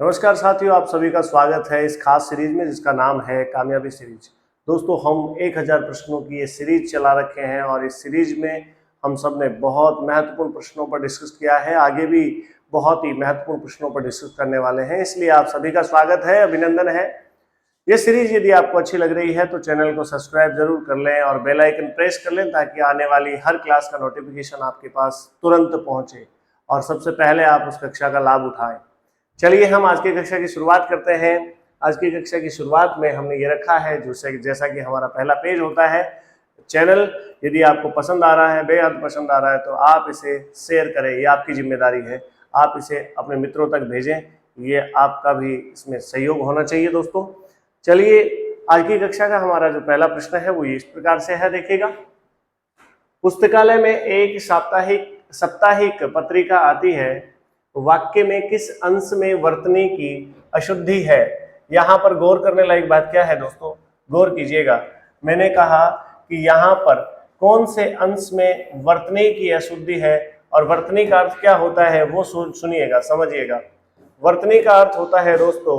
नमस्कार साथियों, आप सभी का स्वागत है इस खास सीरीज में जिसका नाम है कामयाबी सीरीज। दोस्तों, हम 1000 प्रश्नों की ये सीरीज चला रखे हैं और इस सीरीज में हम सब ने बहुत महत्वपूर्ण प्रश्नों पर डिस्कस किया है। आगे भी बहुत ही महत्वपूर्ण प्रश्नों पर डिस्कस करने वाले हैं, इसलिए आप सभी का स्वागत है, अभिनंदन है। ये सीरीज यदि आपको अच्छी लग रही है तो चैनल को सब्सक्राइब जरूर कर लें और बेल आइकन प्रेस कर लें ताकि आने वाली हर क्लास का नोटिफिकेशन आपके पास तुरंत पहुंचे और सबसे पहले आप उस कक्षा का लाभ उठाएं। चलिए हम आज की कक्षा की शुरुआत करते हैं। आज की कक्षा की शुरुआत में हमने ये रखा है जैसा कि हमारा पहला पेज होता है। चैनल यदि आपको पसंद आ रहा है, बेहद पसंद आ रहा है, तो आप इसे शेयर करें, ये आपकी जिम्मेदारी है। आप इसे अपने मित्रों तक भेजें, ये आपका भी इसमें सहयोग होना चाहिए। दोस्तों चलिए, आज की कक्षा का हमारा जो पहला प्रश्न है वो इस प्रकार से है, देखिएगा। पुस्तकालय में एक साप्ताहिक पत्रिका आती है, वाक्य में किस अंश में वर्तनी की अशुद्धि है? यहाँ पर गौर करने लायक बात क्या है दोस्तों, गौर कीजिएगा। मैंने कहा कि यहाँ पर कौन से अंश में वर्तनी की अशुद्धि है और वर्तनी का अर्थ क्या होता है वो सुनिएगा, समझिएगा। वर्तनी का अर्थ होता है दोस्तों,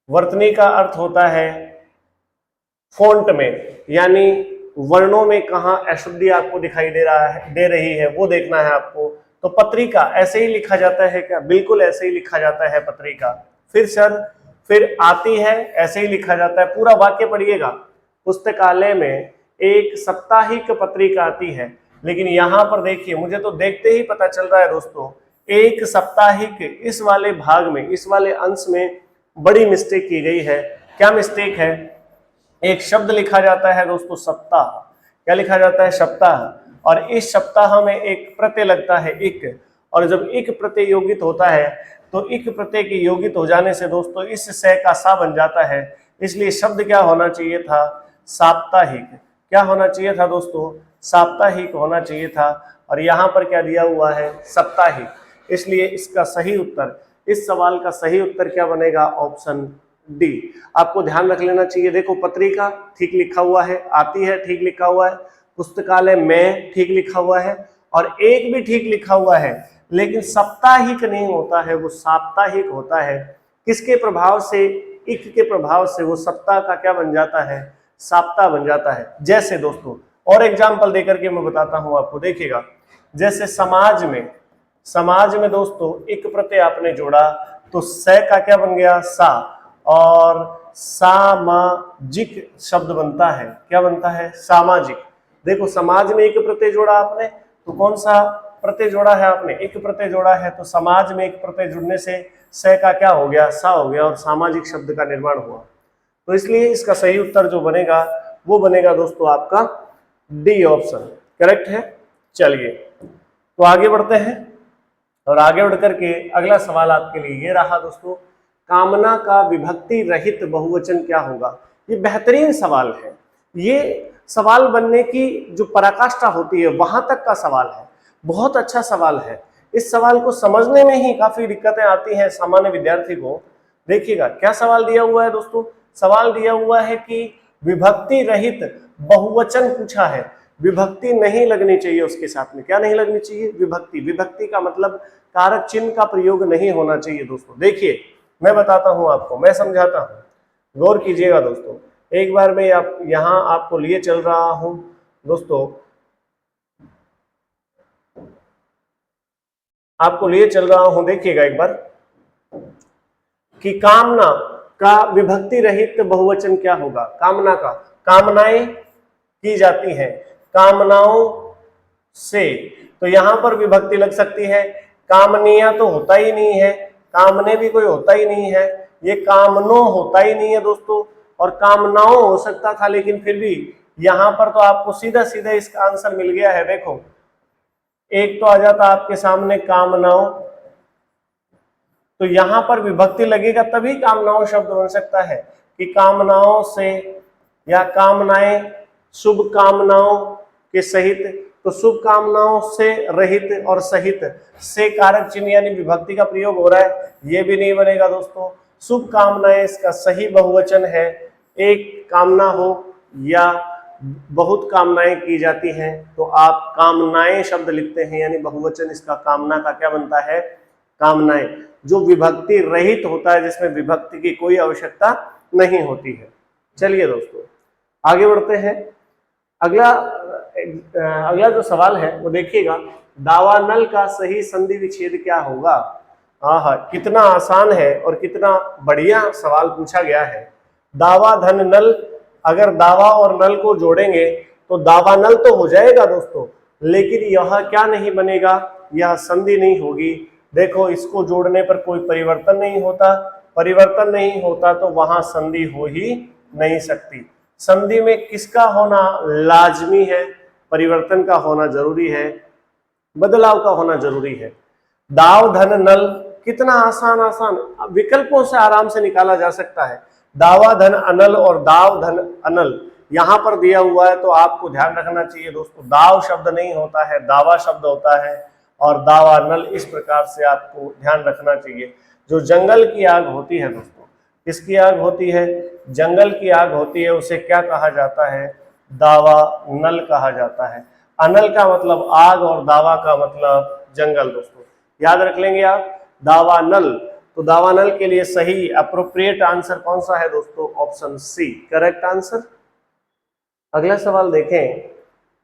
वर्तनी का अर्थ होता है फॉन्ट में, यानी वर्णों में कहाँ अशुद्धि आपको दिखाई दे रही है वो देखना है आपको। तो पत्रिका ऐसे ही लिखा जाता है क्या? बिल्कुल ऐसे ही लिखा जाता है पत्रिका। फिर आती है ऐसे ही लिखा जाता है। पूरा वाक्य पढ़िएगा। पुस्तकालय में एक साप्ताहिक पत्रिका आती है, लेकिन यहाँ पर देखिए, मुझे तो देखते ही पता चल रहा है दोस्तों, एक साप्ताहिक इस वाले भाग में, इस वाले अंश में बड़ी मिस्टेक की गई है। क्या मिस्टेक है? एक शब्द लिखा जाता है दोस्तों, सप्ताह। क्या लिखा जाता है? सप्ताह। और इस सप्ताह में एक प्रत्यय लगता है, इक। और जब इक प्रत्यय योगित होता है तो इक प्रत्यय के योगित हो जाने से दोस्तों इस से का सा बन जाता है। इसलिए शब्द क्या होना चाहिए था? साप्ताहिक। क्या होना चाहिए था दोस्तों? साप्ताहिक होना चाहिए था। और यहाँ पर क्या दिया हुआ है? साप्ताहिक। इसलिए इसका सही उत्तर, इस सवाल का सही उत्तर क्या बनेगा? Option D. आपको ध्यान रख लेना चाहिए। देखो, पत्रिका ठीक लिखा हुआ है, आती है ठीक लिखा हुआ है, पुस्तकालय में ठीक लिखा हुआ है, और एक भी ठीक लिखा हुआ है, लेकिन साप्ताहिक नहीं होता है, वो साप्ताहिक होता है। किसके प्रभाव से? इक के प्रभाव से वो सप्ताह का क्या बन जाता है? साप्ताह बन जाता है। जैसे दोस्तों और एग्जाम्पल देकर के मैं बताता हूं आपको, देखिएगा। जैसे समाज में दोस्तों एक प्रत्यय आपने जोड़ा तो स का क्या बन गया? सा। और सामाजिक शब्द बनता है। क्या बनता है? सामाजिक। देखो, समाज में एक प्रत्यय जोड़ा आपने तो कौन सा प्रत्यय जोड़ा है आपने? एक प्रत्यय जोड़ा है, तो समाज में एक प्रत्यय जुड़ने से स का क्या हो गया? सा हो गया और सामाजिक शब्द का निर्माण हुआ। तो इसलिए इसका सही उत्तर जो बनेगा वो बनेगा दोस्तों आपका डी ऑप्शन, करेक्ट है। चलिए तो आगे बढ़ते हैं और आगे बढ़ करके अगला सवाल आपके लिए ये रहा दोस्तों, कामना का विभक्ति रहित बहुवचन क्या होगा? ये बेहतरीन सवाल है। ये सवाल बनने की जो पराकाष्ठा होती है वहां तक का सवाल है। बहुत अच्छा सवाल है। इस सवाल को समझने में ही काफी दिक्कतें आती हैं सामान्य विद्यार्थी को। देखिएगा क्या सवाल दिया हुआ है दोस्तों। सवाल दिया हुआ है कि विभक्ति रहित बहुवचन पूछा है। विभक्ति नहीं लगनी चाहिए उसके साथ में। क्या नहीं लगनी चाहिए? विभक्ति। विभक्ति का मतलब कारक चिन्ह का प्रयोग नहीं होना चाहिए दोस्तों। देखिए मैं बताता हूं आपको, मैं समझाता हूं, गौर कीजिएगा दोस्तों। एक बार मैं यहाँ आपको लिए चल रहा हूं दोस्तों, आपको लिए चल रहा हूं। देखिएगा एक बार कि कामना का विभक्ति रहित बहुवचन क्या होगा? कामना का, कामनाएं की जाती हैं, कामनाओं से, तो यहां पर विभक्ति लग सकती है। कामनिया तो होता ही नहीं है, कामने भी कोई होता ही नहीं है, ये कामनो होता ही नहीं है दोस्तों, और कामनाओं हो सकता था, लेकिन फिर भी यहां पर तो आपको सीधा सीधा इसका आंसर मिल गया है। देखो, एक तो आ जाता आपके सामने कामनाओं, तो यहां पर विभक्ति लगेगा तभी कामनाओं शब्द बन सकता है कि कामनाओं से या कामनाएं शुभ कामनाओं के सहित। तो शुभ कामनाओं से रहित और सहित से कारक चिन्ह यानी विभक्ति का प्रयोग हो रहा है, ये भी नहीं बनेगा दोस्तों। शुभ कामनाएं इसका सही बहुवचन है। एक कामना हो या बहुत कामनाएं की जाती हैं तो आप कामनाएं शब्द लिखते हैं, यानी बहुवचन इसका कामना का क्या बनता है? कामनाएं, जो विभक्ति रहित होता है, जिसमें विभक्ति की कोई आवश्यकता नहीं होती है। चलिए दोस्तों आगे बढ़ते हैं। अगला जो सवाल है वो देखिएगा, दावानल का सही संधि विच्छेद क्या होगा। हाँ, कितना आसान है और कितना बढ़िया सवाल पूछा गया है। दावा धन नल, अगर दावा और नल को जोड़ेंगे तो दावानल तो हो जाएगा दोस्तों, लेकिन यह क्या नहीं बनेगा, यह संधि नहीं होगी। देखो इसको जोड़ने पर कोई परिवर्तन नहीं होता, परिवर्तन नहीं होता तो वहां संधि हो ही नहीं सकती। संधि में किसका होना लाजमी है, परिवर्तन का होना जरूरी है, बदलाव का होना जरूरी है। दाव धन नल कितना आसान विकल्पों से आराम से निकाला जा सकता है। दावा धन अनल और दाव धन अनल यहां पर दिया हुआ है, तो आपको ध्यान रखना चाहिए दोस्तों, दाव शब्द नहीं होता है, दावा शब्द होता है, और दावा नल इस प्रकार से आपको ध्यान रखना चाहिए। जो जंगल की आग होती है दोस्तों, किसकी आग होती है, जंगल की आग होती है, उसे क्या कहा जाता है, दावा नल कहा जाता है। अनल का मतलब आग और दावा का मतलब जंगल। दोस्तों याद रख लेंगे आप, दावा नल। तो दावा नल के लिए सही अप्रोप्रिएट आंसर कौन सा है दोस्तों, ऑप्शन सी करेक्ट आंसर। अगला सवाल देखें।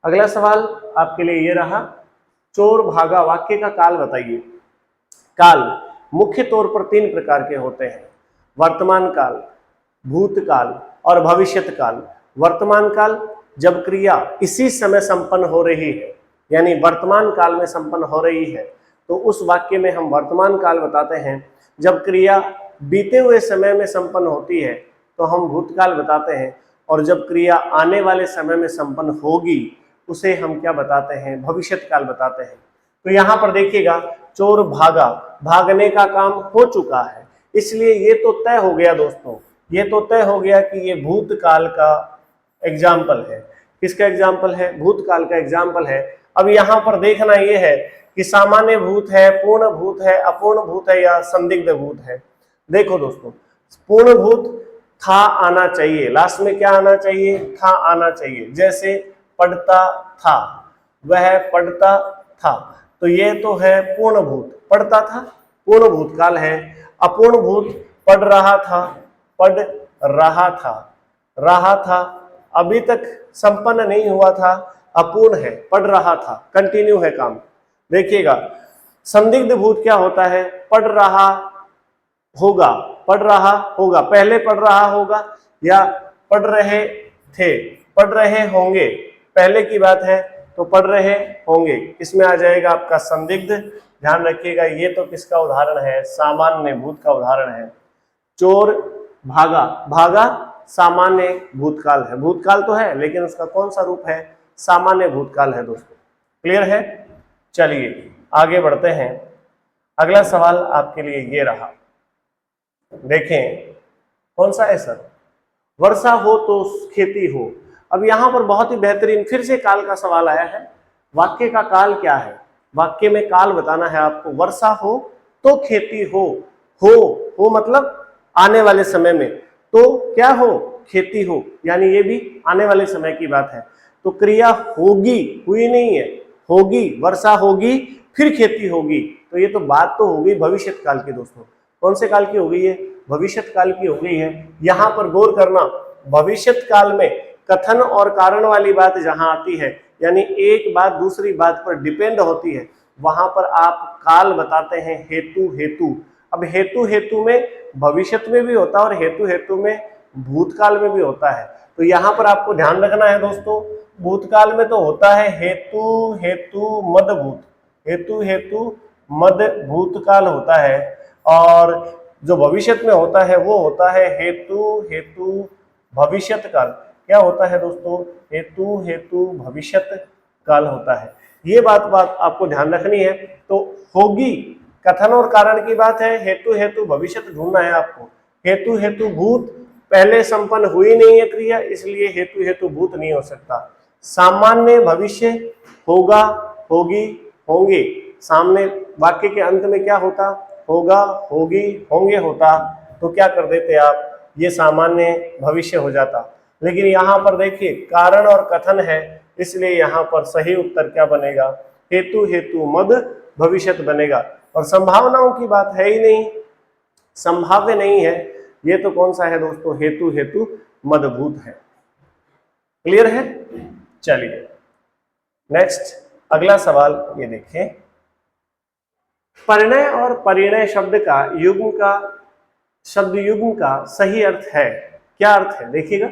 अगला सवाल आपके लिए ये रहा, चोर भागा वाक्य का काल बताइए। काल मुख्य तौर पर 3 प्रकार के होते हैं, वर्तमान काल, भूतकाल और भविष्यत काल। वर्तमान काल जब क्रिया इसी समय संपन्न हो रही है, यानी वर्तमान काल में संपन्न हो रही है, तो उस वाक्य में हम वर्तमान काल बताते हैं। जब क्रिया बीते हुए समय में संपन्न होती है तो हम भूतकाल बताते हैं, और जब क्रिया आने वाले समय में संपन्न होगी उसे हम क्या बताते हैं, भविष्यत काल बताते हैं। तो यहाँ पर देखिएगा, चोर भागा, भागने का काम हो चुका है, इसलिए ये तो तय हो गया दोस्तों, ये तो तय हो गया कि ये भूतकाल का एग्जाम्पल है। किसका एग्जाम्पल है, भूतकाल का एग्जाम्पल है। अब यहाँ पर देखना ये है कि सामान्य भूत है, पूर्ण भूत है, अपूर्ण भूत है या संदिग्ध भूत है। देखो दोस्तों, पूर्ण भूत था आना चाहिए, लास्ट में क्या आना चाहिए, था आना चाहिए। जैसे पढ़ता था, वह पढ़ता था, तो ये तो है पूर्ण भूत, पढ़ता था पूर्ण भूतकाल है। अपूर्ण भूत पढ़ रहा था, पढ़ रहा था अभी तक संपन्न नहीं हुआ था, अपूर्ण है, पढ़ रहा था, कंटिन्यू है काम। देखिएगा, संदिग्ध भूत क्या होता है, पढ़ रहा होगा, पढ़ रहा होगा, पहले पढ़ रहा होगा या पढ़ रहे थे, पढ़ रहे होंगे, पहले की बात है तो पढ़ रहे होंगे, इसमें आ जाएगा आपका संदिग्ध। ध्यान रखिएगा, ये तो किसका उदाहरण है, सामान्य भूत का उदाहरण है। चोर भागा, भागा सामान्य भूतकाल है, भूतकाल तो है लेकिन उसका कौन सा रूप है, सामान्य भूतकाल है दोस्तों। क्लियर है। चलिए आगे बढ़ते हैं। अगला सवाल आपके लिए ये रहा, देखें कौन सा है सर, वर्षा हो तो खेती हो। अब यहां पर बहुत ही बेहतरीन फिर से काल का सवाल आया है। वाक्य का काल क्या है, वाक्य में काल बताना है आपको। वर्षा हो तो खेती हो मतलब आने वाले समय में, तो क्या हो, खेती हो, यानी ये भी आने वाले समय की बात है। तो क्रिया होगी, हुई नहीं है, होगी, वर्षा होगी फिर खेती होगी, तो ये तो बात तो हो गई भविष्यत काल की दोस्तों। कौन से काल की हो गई है, भविष्यत काल की हो गई है। यहां पर गौर करना, भविष्यत काल में कथन और कारण वाली बात जहां आती है, यानी एक बात दूसरी बात पर डिपेंड होती है, वहां पर आप काल बताते हैं हेतु। अब हेतु में भविष्यत में भी होता है और हेतु में भूतकाल में भी होता है। तो यहाँ पर आपको ध्यान रखना है दोस्तों, भूतकाल में तो होता है हेतु मद भूत, हेतु मद भूतकाल होता है, और जो भविष्यत में होता है वो होता है हेतु भविष्यत काल। क्या होता है दोस्तों, हेतु भविष्यत काल होता है। ये बात आपको ध्यान रखनी है। तो होगी कथन और कारण की बात है, हेतु भविष्यत ढूंढना है आपको। हेतु भूत पहले संपन्न हुई नहीं है क्रिया, इसलिए हेतु भूत नहीं हो सकता। सामान्य भविष्य होगा, होगी, होंगे, सामने वाक्य के अंत में क्या होता, होगा, होगी, होंगे होता, तो क्या कर देते आप, ये सामान्य भविष्य हो जाता। लेकिन यहाँ पर देखिए कारण और कथन है, इसलिए यहाँ पर सही उत्तर क्या बनेगा, हेतु मद भविष्यत बनेगा। और संभावनाओं की बात है ही नहीं, संभाव्य नहीं है। ये तो कौन सा है दोस्तों, हेतु हेतु मदभूत है। क्लियर है? चलिए नेक्स्ट अगला सवाल ये देखें, परिणय और परिणय शब्द का युग्म का शब्द युग्म का सही अर्थ है, क्या अर्थ है? देखिएगा,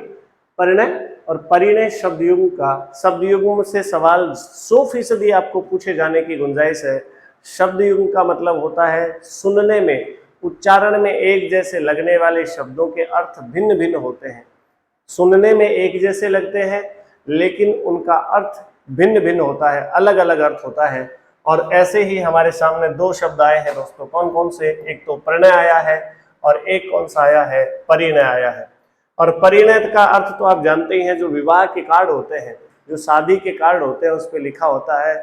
परिणय और परिणय शब्द युग्म का, शब्द युग्म से सवाल 100% आपको पूछे जाने की गुंजाइश है। शब्द युग्म का मतलब होता है सुनने में, उच्चारण में एक जैसे लगने वाले शब्दों के अर्थ भिन्न भिन्न होते हैं। सुनने में एक जैसे लगते हैं लेकिन उनका अर्थ भिन्न भिन्न होता है, अलग अलग अर्थ होता है। और ऐसे ही हमारे सामने दो शब्द आए हैं दोस्तों, कौन कौन से? एक तो परिणय आया है और एक कौन सा आया है? परिणय आया है। और परिणय का अर्थ तो आप जानते ही हैं, जो विवाह के कार्ड होते हैं, जो शादी के कार्ड होते हैं, उस पर लिखा होता है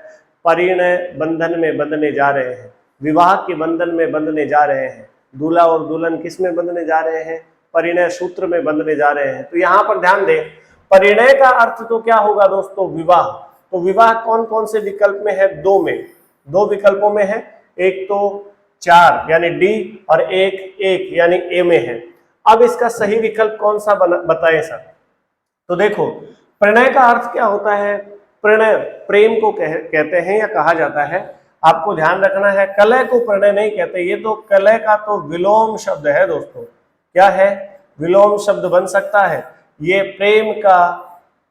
परिणय बंधन में बंधने जा रहे हैं, विवाह के बंधन में बंधने जा रहे हैं। दूल्हा और दुल्हन किस में बंधने जा रहे हैं? परिणय सूत्र में बंधने जा रहे हैं। तो यहाँ पर ध्यान दें, परिणय का अर्थ तो क्या होगा दोस्तों? विवाह। तो विवाह कौन कौन से विकल्प में है? दो में, दो विकल्पों में है। एक तो 4 यानी डी और एक यानी ए में है। अब इसका सही विकल्प कौन सा बताएं सर? तो देखो, प्रणय का अर्थ क्या होता है? प्रणय प्रेम को कहते हैं या कहा जाता है। आपको ध्यान रखना है, कलह को प्रणय नहीं कहते, ये तो कलह का तो विलोम शब्द है दोस्तों। क्या है? विलोम शब्द बन सकता है। ये प्रेम का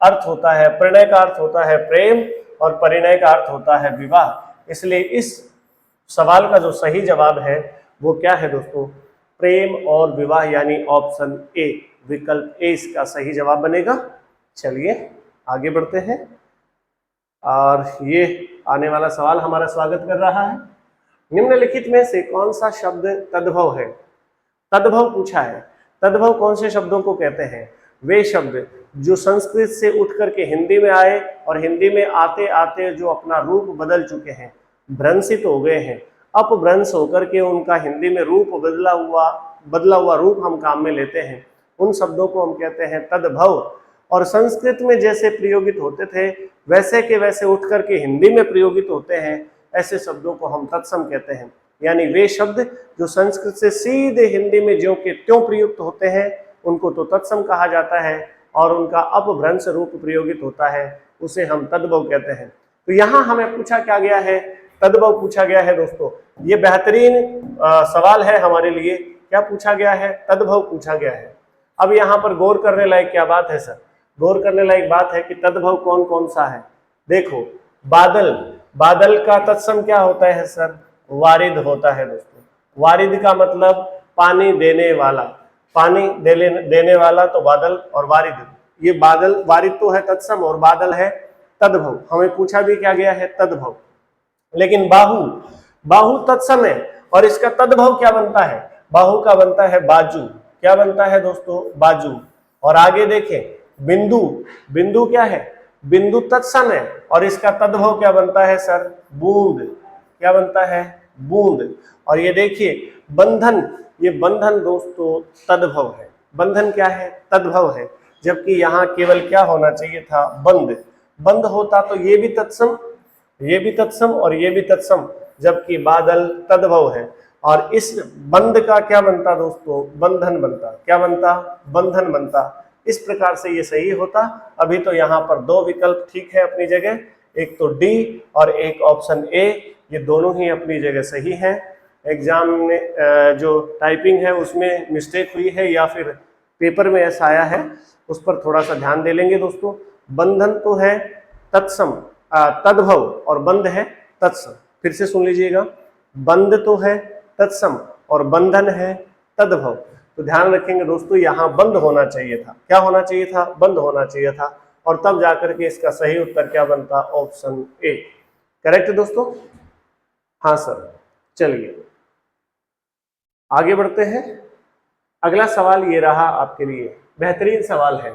अर्थ होता है, प्रणय का अर्थ होता है प्रेम और परिणय का अर्थ होता है विवाह। इसलिए इस सवाल का जो सही जवाब है वो क्या है दोस्तों? प्रेम और विवाह, यानी ऑप्शन ए, विकल्प ए इसका सही जवाब बनेगा। चलिए आगे बढ़ते हैं, और ये आने वाला सवाल हमारा स्वागत कर रहा है। निम्नलिखित में से कौन सा शब्द तद्भव है? तद्भव पूछा है। तद्भव कौन से शब्दों को कहते हैं? वे शब्द जो संस्कृत से उठ करके हिंदी में आए और हिंदी में आते आते जो अपना रूप बदल चुके हैं, भ्रंशित हो गए हैं, अपभ्रंश होकर के उनका हिंदी में रूप बदला हुआ रूप हम काम में लेते हैं, उन शब्दों को हम कहते हैं तद्भव। और संस्कृत में जैसे प्रयोगित होते थे वैसे के वैसे उठ करके हिंदी में प्रयोगित होते हैं, ऐसे शब्दों को हम तत्सम कहते हैं। यानी वे शब्द जो संस्कृत से सीधे हिंदी में ज्यों के त्यों प्रयुक्त होते हैं उनको तो तत्सम कहा जाता है, और उनका अपभ्रंश रूप प्रयोगित होता है उसे हम तद्भव कहते हैं। तो यहाँ हमें पूछा क्या गया है? तद्भव पूछा गया है दोस्तों। ये बेहतरीन सवाल है हमारे लिए। क्या पूछा गया है? तद्भव पूछा गया है। अब यहाँ पर गौर करने लायक क्या बात है सर? गौर करने लायक बात है कि तद्भव कौन कौन सा है। देखो, बादल, बादल का तत्सम क्या होता है सर? वारिद होता है दोस्तों। वारिद का मतलब पानी देने वाला, पानी देने वाला, तो बादल और वारिद, ये बादल, वारिद तो है तत्सम और बादल है तद्भव। हमें पूछा भी क्या गया है? तद्भव। लेकिन बाहु, बाहु तत्सम है और इसका तद्भव क्या बनता है? बाहु का बनता है बाजू। क्या बनता है दोस्तों? बाजू। और आगे देखें, बिंदु, बिंदु क्या है? बिंदु तत्सम है और इसका तद्भव क्या बनता है सर? बूंद। क्या बनता है? बूंद। और ये देखिए बंधन, ये बंधन दोस्तों तद्भव है। बंधन क्या है? तद्भव है। जबकि यहाँ केवल क्या होना चाहिए था? बंद। बंद होता तो ये भी तत्सम, ये भी तत्सम और ये भी तत्सम, जबकि बादल तद्भव है। और इस बंद का क्या बनता दोस्तों? बंधन बनता। क्या बनता? बंधन बनता। इस प्रकार से ये सही होता। अभी तो यहाँ पर दो विकल्प ठीक है अपनी जगह, एक तो डी और एक ऑप्शन ए, ये दोनों ही अपनी जगह सही है। एग्जाम में जो टाइपिंग है उसमें मिस्टेक हुई है या फिर पेपर में ऐसा आया है, उस पर थोड़ा सा ध्यान दे लेंगे दोस्तों। बंधन तो है तत्सम, तद्भव, और बंध है तत्सम। फिर से सुन लीजिएगा, बंध तो है तत्सम और बंधन है तद्भव। तो ध्यान रखेंगे दोस्तों, यहाँ बंद होना चाहिए था। क्या होना चाहिए था? बंद होना चाहिए था। और तब जाकर के इसका सही उत्तर क्या बनता? Option A. करेक्ट दोस्तों? हाँ सर। चलिए आगे बढ़ते हैं। अगला सवाल ये रहा आपके लिए, बेहतरीन सवाल है।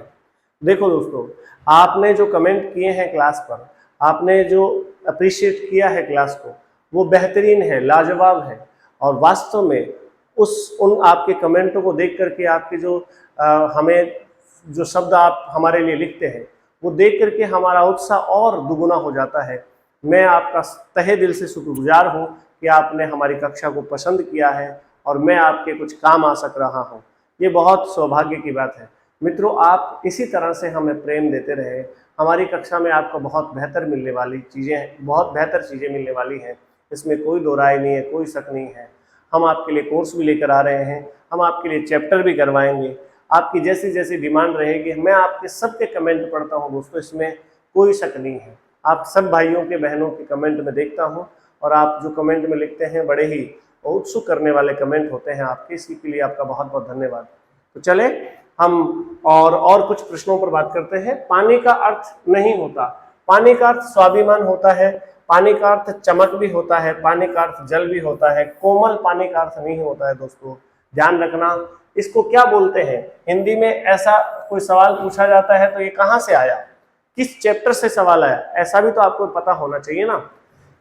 देखो दोस्तों, आपने जो कमेंट किए हैं क्लास पर, आपने जो अप्रिशिएट किया है क्लास को, वो बेहतरीन है, लाजवाब है। और वास्तव में उन आपके कमेंटों को देख करके, आपके जो हमें जो शब्द आप हमारे लिए लिखते हैं, वो देख करके हमारा उत्साह और दुगुना हो जाता है। मैं आपका तहे दिल से शुक्रगुजार हूँ कि आपने हमारी कक्षा को पसंद किया है और मैं आपके कुछ काम आ सक रहा हूँ। ये बहुत सौभाग्य की बात है। मित्रों, आप इसी तरह से हमें प्रेम देते रहे। हमारी कक्षा में आपको बहुत बेहतर मिलने वाली चीज़ें, बहुत बेहतर चीज़ें मिलने वाली हैं, इसमें कोई दो राय नहीं है, कोई शक नहीं है। हम आपके लिए कोर्स भी लेकर आ रहे हैं, हम आपके लिए चैप्टर भी करवाएंगे। आपकी जैसी जैसी डिमांड रहेगी, मैं आपके सबके कमेंट पढ़ता हूँ दोस्तों, इसमें कोई शक नहीं है। आप सब भाइयों के बहनों के कमेंट में देखता हूँ और आप जो कमेंट में लिखते हैं बड़े ही उत्सुक करने वाले कमेंट होते हैं आपके, इसी के लिए आपका बहुत बहुत धन्यवाद। तो चले हम और कुछ प्रश्नों पर बात करते हैं। पानी का अर्थ नहीं होता, पानी का अर्थ स्वाभिमान होता है, पानी का अर्थ चमक भी होता है, पानी का अर्थ जल भी होता है, कोमल पानी का अर्थ नहीं होता है दोस्तों, ध्यान रखना। इसको क्या बोलते हैं? हिंदी में ऐसा कोई सवाल पूछा जाता है तो ये कहाँ से आया, किस चैप्टर से सवाल आया, ऐसा भी तो आपको पता होना चाहिए ना।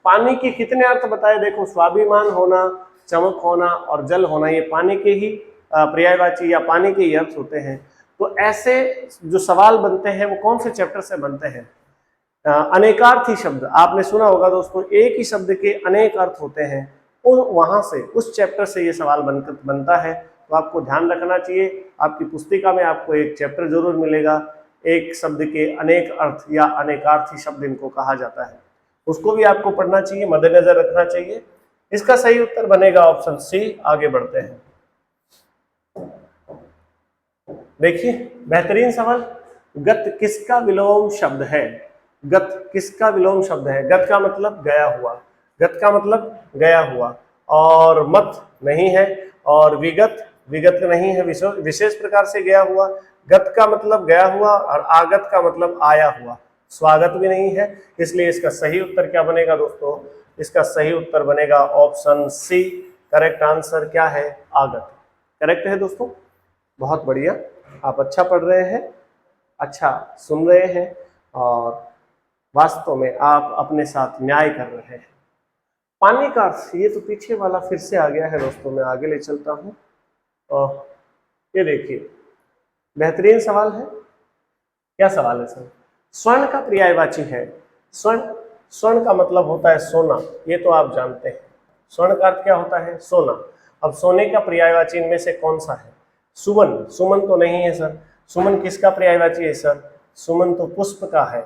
पानी के कितने अर्थ बताए? देखो, स्वाभिमान होना, चमक होना और जल होना, ये पानी के ही पर्यायवाची या पानी के ही अर्थ होते हैं। तो ऐसे जो सवाल बनते हैं वो कौन से चैप्टर से बनते हैं? अनेकार्थी शब्द आपने सुना होगा दोस्तों, एक ही शब्द के अनेक अर्थ होते हैं, वहां से, उस चैप्टर से ये सवाल बनता है। तो आपको ध्यान रखना चाहिए, आपकी पुस्तिका में आपको एक चैप्टर जरूर मिलेगा, एक शब्द के अनेक अर्थ या अनेकार्थी शब्द इनको कहा जाता है, उसको भी आपको पढ़ना चाहिए, मद्देनजर रखना चाहिए। इसका सही उत्तर बनेगा ऑप्शन सी। आगे बढ़ते हैं। देखिए बेहतरीन सवाल, गत किसका विलोम शब्द है? गत किसका विलोम शब्द है? गत का मतलब गया हुआ, गत का मतलब गया हुआ, और मत नहीं है, और विगत विगत नहीं है, विशेष प्रकार से गया हुआ। गत का मतलब गया हुआ और आगत का मतलब आया हुआ, स्वागत भी नहीं है। इसलिए इसका सही उत्तर क्या बनेगा दोस्तों? इसका सही उत्तर बनेगा ऑप्शन सी। करेक्ट आंसर क्या है? आगत। करेक्ट है दोस्तों, बहुत बढ़िया, आप अच्छा पढ़ रहे हैं, अच्छा सुन रहे हैं और वास्तव में आप अपने साथ न्याय कर रहे हैं। पानी का अर्थ, ये तो पीछे वाला फिर से आ गया है दोस्तों, मैं आगे ले चलता हूँ। और ये देखिए बेहतरीन सवाल है। क्या सवाल है सर? स्वर्ण का पर्यायवाची है। स्वर्ण, स्वर्ण का मतलब होता है सोना, ये तो आप जानते हैं। स्वर्ण का अर्थ क्या होता है? सोना। अब सोने का पर्यायवाची इनमें से कौन सा है? सुमन, सुमन तो नहीं है सर। सुमन किसका पर्यायवाची है सर? सुमन तो पुष्प का है।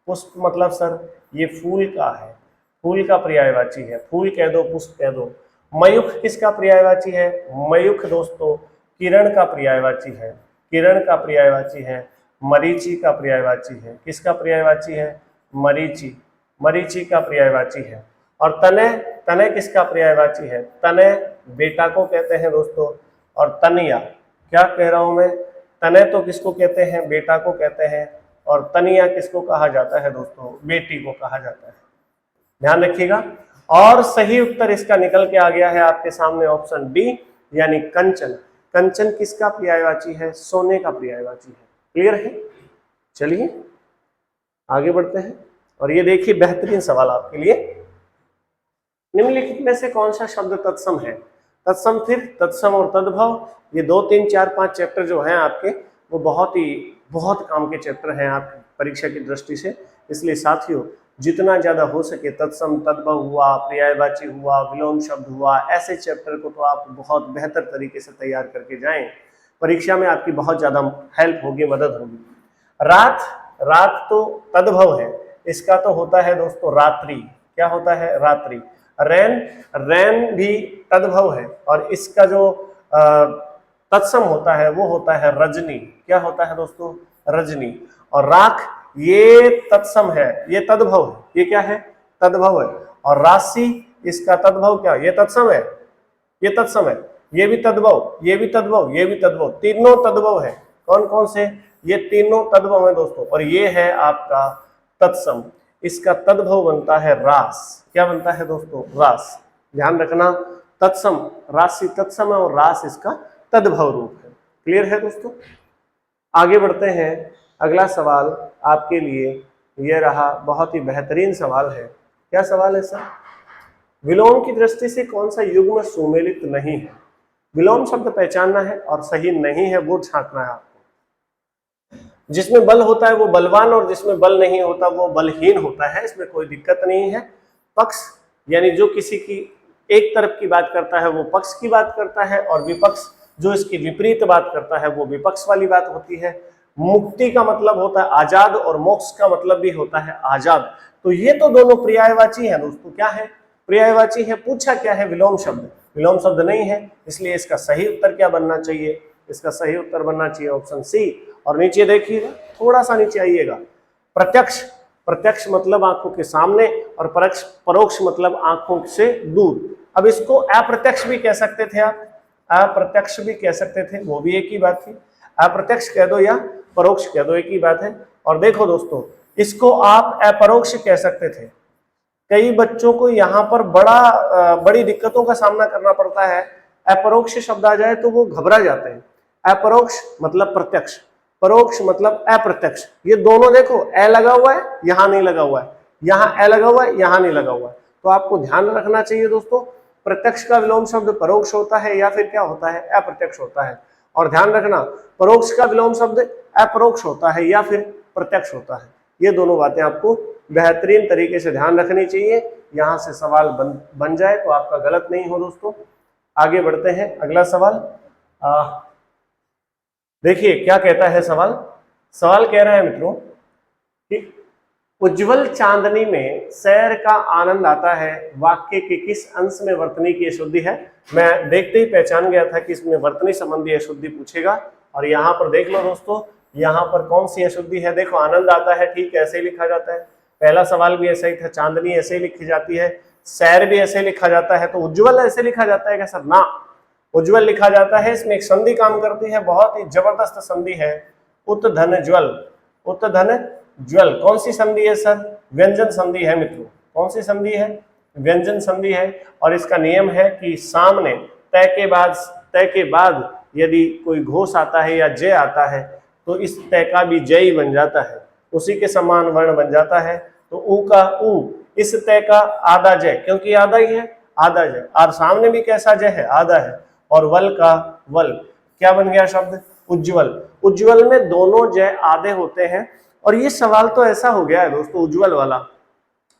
पुष्प मतलब सर ये फूल का है, फूल का पर्यायवाची है, फूल कह दो, पुष्प कह दो। मयूख किसका पर्यायवाची है? मयूख दोस्तों किरण का पर्यायवाची है, किरण का पर्यायवाची है। मरीचि का पर्यायवाची है, किसका पर्यायवाची है? मरीचि, मरीचि का पर्यायवाची है। और तनय, तनय किसका पर्यायवाची है? तनय बेटा को कहते हैं दोस्तों। और तनिया, क्या कह रहा हूं मैं? तनय तो किसको कहते हैं? बेटा को कहते हैं। और तनिया किसको कहा जाता है दोस्तों? बेटी को कहा जाता है। ध्यान रखिएगा। और सही उत्तर इसका निकल के आ गया है आपके सामने ऑप्शन डी, यानी कंचन। कंचन किसका पर्यायवाची है? सोने का पर्यायवाची है। क्लियर है? चलिए आगे बढ़ते हैं। और ये देखिए बेहतरीन सवाल आपके लिए, निम्नलिखित में से कौन सा शब्द तत्सम है? तत्सम, फिर तत्सम और तद्भव, ये 2, 3, 4, 5 चैप्टर जो हैं आपके, वो बहुत काम के चैप्टर हैं आपकी परीक्षा की दृष्टि से। इसलिए साथियों जितना ज्यादा हो सके तत्सम, तद्भव हुआ, पर्यायवाची हुआ, विलोम शब्द हुआ, ऐसे चैप्टर को तो आप बहुत बेहतर तरीके से तैयार करके जाएं, परीक्षा में आपकी बहुत ज्यादा हेल्प होगी, मदद होगी। रात, रात तो तद्भव है, इसका तो होता है दोस्तों रात्रि। क्या होता है? रात्रि। रैन, रैन भी तद्भव है और इसका जो तत्सम होता है वो होता है रजनी। क्या होता है दोस्तों? रजनी। और राख ये तत्सम है, ये तद्भव है। ये क्या है? तद्भव है। और राशि, इसका तद्भव क्या? ये तत्सम है, ये तत्सम है। ये भी तद्भव, ये भी तद्भव, ये भी तद्भव, तीनों तद्भव है। कौन कौन से? ये तीनों तद्भव है दोस्तों। और ये है आपका तत्सम, इसका तद्भव बनता है रास। क्या बनता है दोस्तों? रास। ध्यान रखना, तत्सम, राशि तत्सम है और रास इसका तद्भव रूप है। क्लियर है दोस्तों? आगे बढ़ते हैं। अगला सवाल आपके लिए यह रहा, बहुत ही बेहतरीन सवाल है। क्या सवाल है सर? विलोम की दृष्टि से कौन सा युग्म सुमेलित नहीं है? विलोम शब्द पहचानना है और सही नहीं है वो छांटना है आपको। जिसमें बल होता है वो बलवान और जिसमें बल नहीं होता वो बलहीन होता है, इसमें कोई दिक्कत नहीं है। पक्ष यानी जो किसी की एक तरफ की बात करता है वो पक्ष की बात करता है, और विपक्ष जो इसकी विपरीत बात करता है वो विपक्ष वाली बात होती है। मुक्ति का मतलब होता है आजाद और मोक्ष का मतलब भी होता है आजाद। तो ये तो दोनों पर्यायवाची है दोस्तों। क्या है? पर्यायवाची है। पूछा क्या है? विलोम शब्द। विलोम शब्द नहीं है, इसलिए इसका सही उत्तर क्या बनना चाहिए? इसका सही उत्तर बनना चाहिए ऑप्शन सी। और नीचे देखिएगा, थोड़ा सा नीचे आइएगा, प्रत्यक्ष। प्रत्यक्ष मतलब आंखों के सामने, और परोक्ष मतलब आंखों से दूर। अब इसको अप्रत्यक्ष भी कह सकते थे आप, अप्रत्यक्ष भी कह सकते थे, वो भी एक ही बात थी। अप्रत्यक्ष कह दो या परोक्ष कह दो, एक ही बात है। और देखो दोस्तों, इसको आप अपरोक्ष कह सकते थे। कई बच्चों को यहाँ पर बड़ी दिक्कतों का सामना करना पड़ता है। अपरोक्ष शब्द आ जाए तो वो घबरा जाते हैं। अपरोक्ष मतलब प्रत्यक्ष, परोक्ष मतलब अप्रत्यक्ष। ये दोनों देखो, ए लगा हुआ है, यहाँ नहीं लगा हुआ है, यहाँ ए लगा हुआ है, यहाँ नहीं लगा हुआ है। तो आपको ध्यान रखना चाहिए दोस्तों, प्रत्यक्ष का विलोम शब्द परोक्ष होता है या फिर क्या होता है? अप्रत्यक्ष होता है। और ध्यान रखना, परोक्ष का विलोम शब्द अपरोक्ष होता है या फिर प्रत्यक्ष होता है। ये दोनों बातें आपको बेहतरीन तरीके से ध्यान रखनी चाहिए, यहां से सवाल बन जाए तो आपका गलत नहीं हो दोस्तों। आगे बढ़ते हैं, अगला सवाल। देखिए क्या कहता है सवाल। सवाल कह रहा है मित्रों कि उज्जवल चांदनी में सैर का आनंद आता है, वाक्य के किस अंश में वर्तनी की अशुद्धि है? मैं देखते ही पहचान गया था कि इसमें वर्तनी संबंधी अशुद्धि पूछेगा। और यहाँ पर देख लो दोस्तों, यहाँ पर कौन सी अशुद्धि है? देखो, आनंद आता है, ठीक ऐसे ही लिखा जाता है। पहला सवाल भी ऐसा ही था, चांदनी ऐसे ही लिखी जाती है, सैर भी ऐसे लिखा जाता है, तो उज्जवल ऐसे लिखा जाता है क्या सर? ना, उज्जवल लिखा जाता है। इसमें एक संधि काम करती है, बहुत ही जबरदस्त संधि है, उत धन ज्वल। उत धन ज्वल कौन सी संधि है सर? व्यंजन संधि है मित्रों। कौन सी संधि है? व्यंजन संधि है। और इसका नियम है कि सामने तय के बाद यदि कोई घोष आता है या जय आता है तो इस तय का भी जय ही बन जाता है, उसी के समान वर्ण बन जाता है। तो ऊ का ऊ, इस तय का आधा जय, क्योंकि आधा ही है, आधा जय। और सामने भी कैसा जय है? आधा है। और वल का वल, क्या बन गया शब्द? उज्ज्वल। उज्ज्वल में दोनों जय आधे होते हैं। और ये सवाल तो ऐसा हो गया है दोस्तों, उज्ज्वल वाला,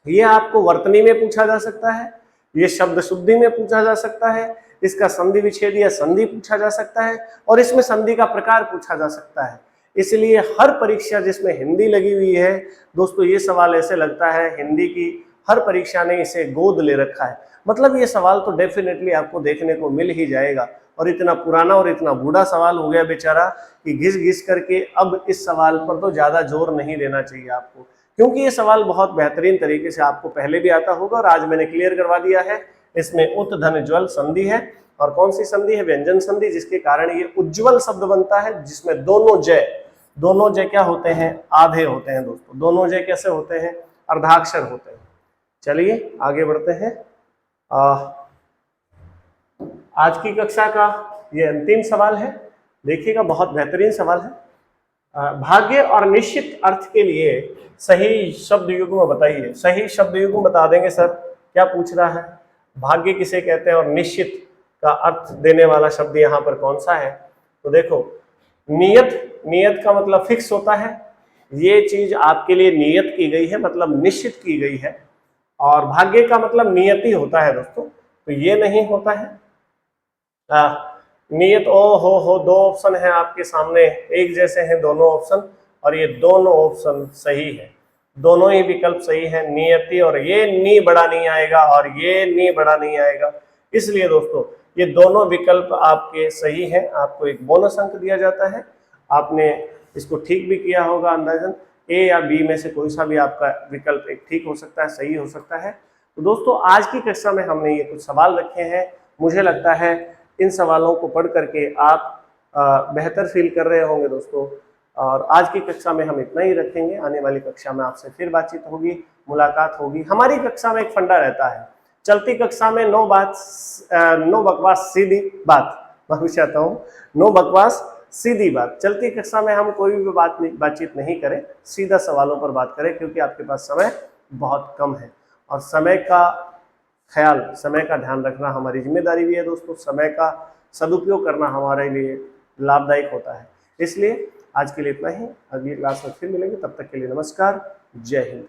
ये आपको वर्तनी में पूछा जा सकता है, ये शब्द शुद्धि में पूछा जा सकता है, इसका संधि विच्छेद या संधि पूछा जा सकता है, और इसमें संधि का प्रकार पूछा जा सकता है। इसलिए हर परीक्षा जिसमें हिंदी लगी हुई है दोस्तों, ये सवाल ऐसे लगता है हिंदी की हर परीक्षा ने इसे गोद ले रखा है। मतलब ये सवाल तो डेफिनेटली आपको देखने को मिल ही जाएगा। और इतना पुराना और इतना बूढ़ा सवाल हो गया बेचारा कि घिस घिस करके अब इस सवाल पर तो ज्यादा जोर नहीं देना चाहिए आपको, क्योंकि ये सवाल बहुत बेहतरीन तरीके से आपको पहले भी आता होगा और आज मैंने क्लियर करवा दिया है। इसमें उत धन ज्वल संधि है, और कौन सी संधि है? व्यंजन संधि, जिसके कारण ये उज्ज्वल शब्द बनता है, जिसमें दोनों जय क्या होते हैं? आधे होते हैं दोस्तों। दोनों जय कैसे होते हैं? अर्धाक्षर होते हैं। चलिए आगे बढ़ते हैं। आज की कक्षा का ये अंतिम सवाल है, देखिएगा बहुत बेहतरीन सवाल है। भाग्य और निश्चित अर्थ के लिए सही शब्द युग्म बताइए। सही शब्द युग्म बता देंगे सर? क्या पूछ रहा है? भाग्य किसे कहते हैं और निश्चित का अर्थ देने वाला शब्द यहाँ पर कौन सा है? तो देखो, नियत का मतलब फिक्स होता है, ये चीज आपके लिए नियत की गई है, मतलब निश्चित की गई है। और भाग्य का मतलब नियति होता है दोस्तों, तो ये नहीं होता है नियत। ओ हो, दो ऑप्शन है आपके सामने, एक जैसे हैं दोनों ऑप्शन, और ये दोनों ऑप्शन सही है, दोनों ही विकल्प सही है। नियति, और ये नी बड़ा नहीं आएगा और ये नी बड़ा नहीं आएगा। इसलिए दोस्तों ये दोनों विकल्प आपके सही हैं, आपको एक बोनस अंक दिया जाता है। आपने इसको ठीक भी किया होगा अंदाजन, ए या बी में से कोई सा भी आपका विकल्प एक ठीक हो सकता है, सही हो सकता है। तो दोस्तों आज की कक्षा में हमने ये कुछ सवाल रखे हैं। मुझे लगता है इन सवालों को पढ़ करके आप बेहतर फील कर रहे होंगे दोस्तों। और आज की कक्षा में हम इतना ही रखेंगे। आने वाली कक्षा में आपसे फिर बातचीत होगी, मुलाकात होगी। हमारी कक्षा में एक फंडा रहता है, चलती कक्षा में नो बकवास सीधी बात, मैं चाहता हूँ नो बकवास सीधी बात। चलती कक्षा में हम कोई भी बातचीत नहीं करें, सीधा सवालों पर बात करें, क्योंकि आपके पास समय बहुत कम है और समय का ध्यान रखना हमारी जिम्मेदारी भी है दोस्तों। समय का सदुपयोग करना हमारे लिए लाभदायक होता है। इसलिए आज के लिए इतना ही, अगली क्लास में फिर मिलेंगे, तब तक के लिए नमस्कार, जय हिंद।